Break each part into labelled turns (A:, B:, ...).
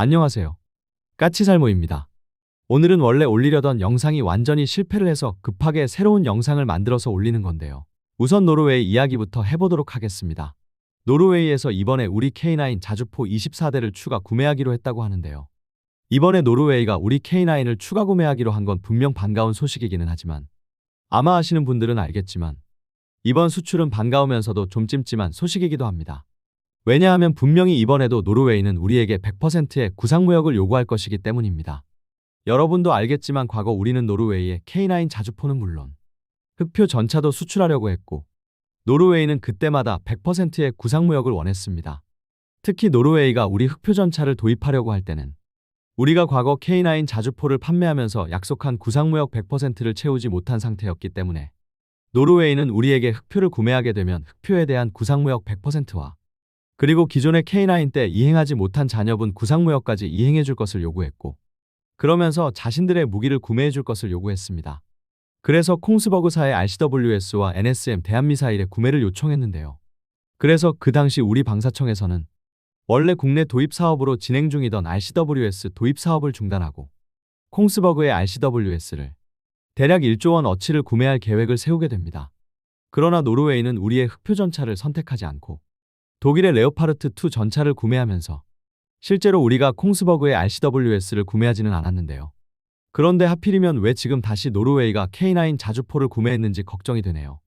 A: 안녕하세요. 까치살모입니다. 오늘은 원래 올리려던 영상이 완전히 실패를 해서 급하게 새로운 영상을 만들어서 올리는 건데요. 우선 노르웨이 이야기부터 해보도록 하겠습니다. 노르웨이에서 이번에 우리 K9 자주포 24대를 추가 구매하기로 했다고 하는데요. 이번에 노르웨이가 우리 K9을 추가 구매하기로 한 건 분명 반가운 소식이기는 하지만 아마 아시는 분들은 알겠지만 이번 수출은 반가우면서도 좀 찜찜한 소식이기도 합니다. 왜냐하면 분명히 이번에도 노르웨이는 우리에게 100%의 구상무역을 요구할 것이기 때문입니다. 여러분도 알겠지만 과거 우리는 노르웨이의 K9 자주포는 물론 흑표 전차도 수출하려고 했고 노르웨이는 그때마다 100%의 구상무역을 원했습니다. 특히 노르웨이가 우리 흑표 전차를 도입하려고 할 때는 우리가 과거 K9 자주포를 판매하면서 약속한 구상무역 100%를 채우지 못한 상태였기 때문에 노르웨이는 우리에게 흑표를 구매하게 되면 흑표에 대한 구상무역 100%와 그리고 기존의 K9 때 이행하지 못한 잔여분 구상무역까지 이행해 줄 것을 요구했고 그러면서 자신들의 무기를 구매해 줄 것을 요구했습니다. 그래서 콩스버그사의 RCWS와 NSM 대한미사일의 구매를 요청했는데요. 그래서 그 당시 우리 방사청에서는 원래 국내 도입 사업으로 진행 중이던 RCWS 도입 사업을 중단하고 콩스버그의 RCWS를 대략 1조 원 어치를 구매할 계획을 세우게 됩니다. 그러나 노르웨이는 우리의 흑표 전차를 선택하지 않고 독일의 레오파르트2 전차를 구매하면서 실제로 우리가 콩스버그의 RCWS를 구매하지는 않았는데요. 그런데 하필이면 왜 지금 다시 노르웨이가 K9 자주포를 구매했는지 걱정이 되네요.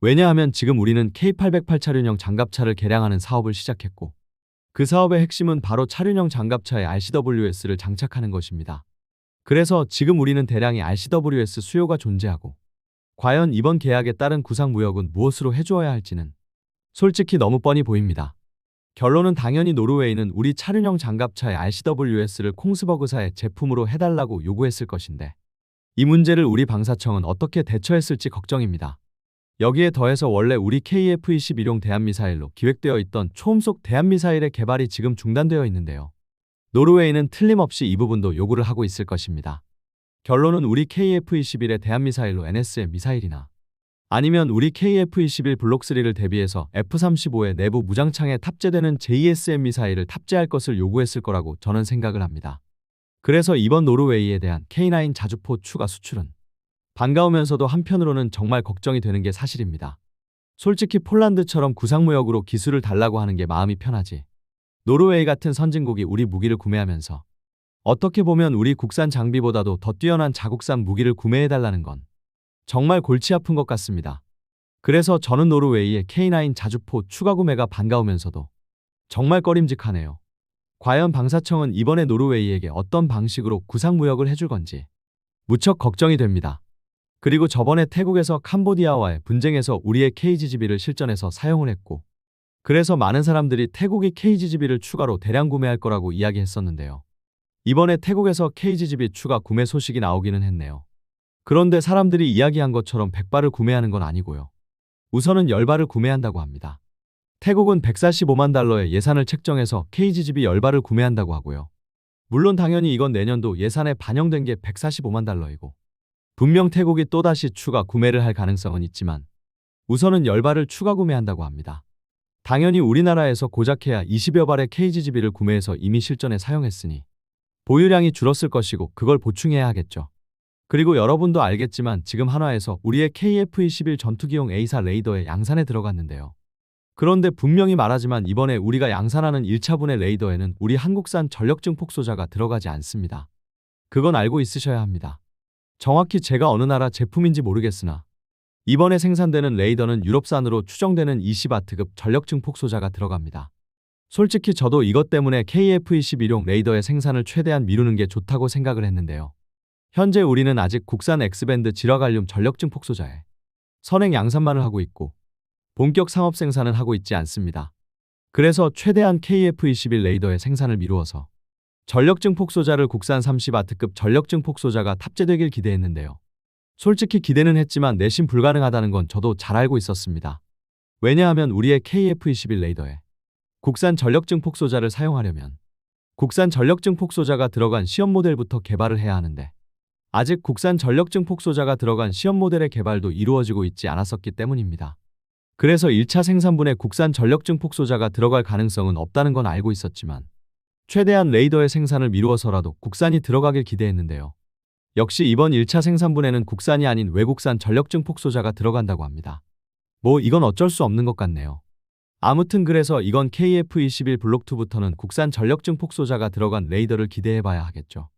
A: 왜냐하면 지금 우리는 K808 차륜형 장갑차를 개량하는 사업을 시작했고 그 사업의 핵심은 바로 차륜형 장갑차에 RCWS를 장착하는 것입니다. 그래서 지금 우리는 대량의 RCWS 수요가 존재하고 과연 이번 계약에 따른 구상무역은 무엇으로 해주어야 할지는 솔직히 너무 뻔히 보입니다. 결론은 당연히 노르웨이는 우리 차륜형 장갑차의 RCWS를 콩스버그사의 제품으로 해달라고 요구했을 것인데 이 문제를 우리 방사청은 어떻게 대처했을지 걱정입니다. 여기에 더해서 원래 우리 KF-21용 대한미사일로 기획되어 있던 초음속 대한미사일의 개발이 지금 중단되어 있는데요. 노르웨이는 틀림없이 이 부분도 요구를 하고 있을 것입니다. 결론은 우리 KF-21의 대한미사일로 NSM 미사일이나 아니면 우리 KF-21 블록3를 대비해서 F-35의 내부 무장창에 탑재되는 JSM 미사일을 탑재할 것을 요구했을 거라고 저는 생각을 합니다. 그래서 이번 노르웨이에 대한 K9 자주포 추가 수출은 반가우면서도 한편으로는 정말 걱정이 되는 게 사실입니다. 솔직히 폴란드처럼 구상무역으로 기술을 달라고 하는 게 마음이 편하지. 노르웨이 같은 선진국이 우리 무기를 구매하면서 어떻게 보면 우리 국산 장비보다도 더 뛰어난 자국산 무기를 구매해달라는 건 정말 골치 아픈 것 같습니다. 그래서 저는 노르웨이의 K9 자주포 추가 구매가 반가우면서도 정말 꺼림직하네요. 과연 방사청은 이번에 노르웨이에게 어떤 방식으로 구상무역을 해줄 건지 무척 걱정이 됩니다. 그리고 저번에 태국에서 캄보디아와의 분쟁에서 우리의 KGGB를 실전에서 사용을 했고 그래서 많은 사람들이 태국이 KGGB를 추가로 대량 구매할 거라고 이야기했었는데요. 이번에 태국에서 KGGB 추가 구매 소식이 나오기는 했네요. 그런데 사람들이 이야기한 것처럼 100발을 구매하는 건 아니고요. 우선은 10발을 구매한다고 합니다. 태국은 145만 달러의 예산을 책정해서 KGGB 10발을 구매한다고 하고요. 물론 당연히 이건 내년도 예산에 반영된 게 145만 달러이고 분명 태국이 또다시 추가 구매를 할 가능성은 있지만 우선은 10발을 추가 구매한다고 합니다. 당연히 우리나라에서 고작해야 20여 발의 KGGB를 구매해서 이미 실전에 사용했으니 보유량이 줄었을 것이고 그걸 보충해야 하겠죠. 그리고 여러분도 알겠지만 지금 한화에서 우리의 KF-21 전투기용 A사 레이더에 양산에 들어갔는데요. 그런데 분명히 말하지만 이번에 우리가 양산하는 1차분의 레이더에는 우리 한국산 전력증폭소자가 들어가지 않습니다. 그건 알고 있으셔야 합니다. 정확히 제가 어느 나라 제품인지 모르겠으나 이번에 생산되는 레이더는 유럽산으로 추정되는 20W급 전력증폭소자가 들어갑니다. 솔직히 저도 이것 때문에 KF-21용 레이더의 생산을 최대한 미루는 게 좋다고 생각을 했는데요. 현재 우리는 아직 국산 X밴드 질화갈륨 전력증폭소자에 선행 양산만을 하고 있고 본격 상업 생산은 하고 있지 않습니다. 그래서 최대한 KF-21 레이더의 생산을 미루어서 전력증폭소자를 국산 30W급 전력증폭소자가 탑재되길 기대했는데요. 솔직히 기대는 했지만 내심 불가능하다는 건 저도 잘 알고 있었습니다. 왜냐하면 우리의 KF-21 레이더에 국산 전력증폭소자를 사용하려면 국산 전력증폭소자가 들어간 시험 모델부터 개발을 해야 하는데 아직 국산 전력증폭소자가 들어간 시험 모델의 개발도 이루어지고 있지 않았었기 때문입니다. 그래서 1차 생산분에 국산 전력증폭소자가 들어갈 가능성은 없다는 건 알고 있었지만 최대한 레이더의 생산을 미루어서라도 국산이 들어가길 기대했는데요. 역시 이번 1차 생산분에는 국산이 아닌 외국산 전력 증폭 소자가 들어간다고 합니다. 뭐 이건 어쩔 수 없는 것 같네요. 아무튼 그래서 이건 KF-21 블록2부터는 국산 전력 증폭 소자가 들어간 레이더를 기대해봐야 하겠죠.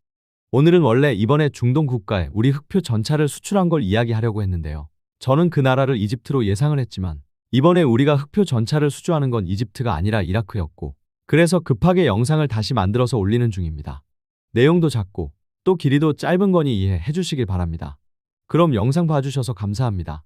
A: 오늘은 원래 이번에 중동 국가에 우리 흑표 전차를 수출한 걸 이야기하려고 했는데요. 저는 그 나라를 이집트로 예상을 했지만 이번에 우리가 흑표 전차를 수주하는 건 이집트가 아니라 이라크였고, 그래서 급하게 영상을 다시 만들어서 올리는 중입니다. 내용도 작고 또 길이도 짧은 거니 이해해 주시길 바랍니다. 그럼 영상 봐주셔서 감사합니다.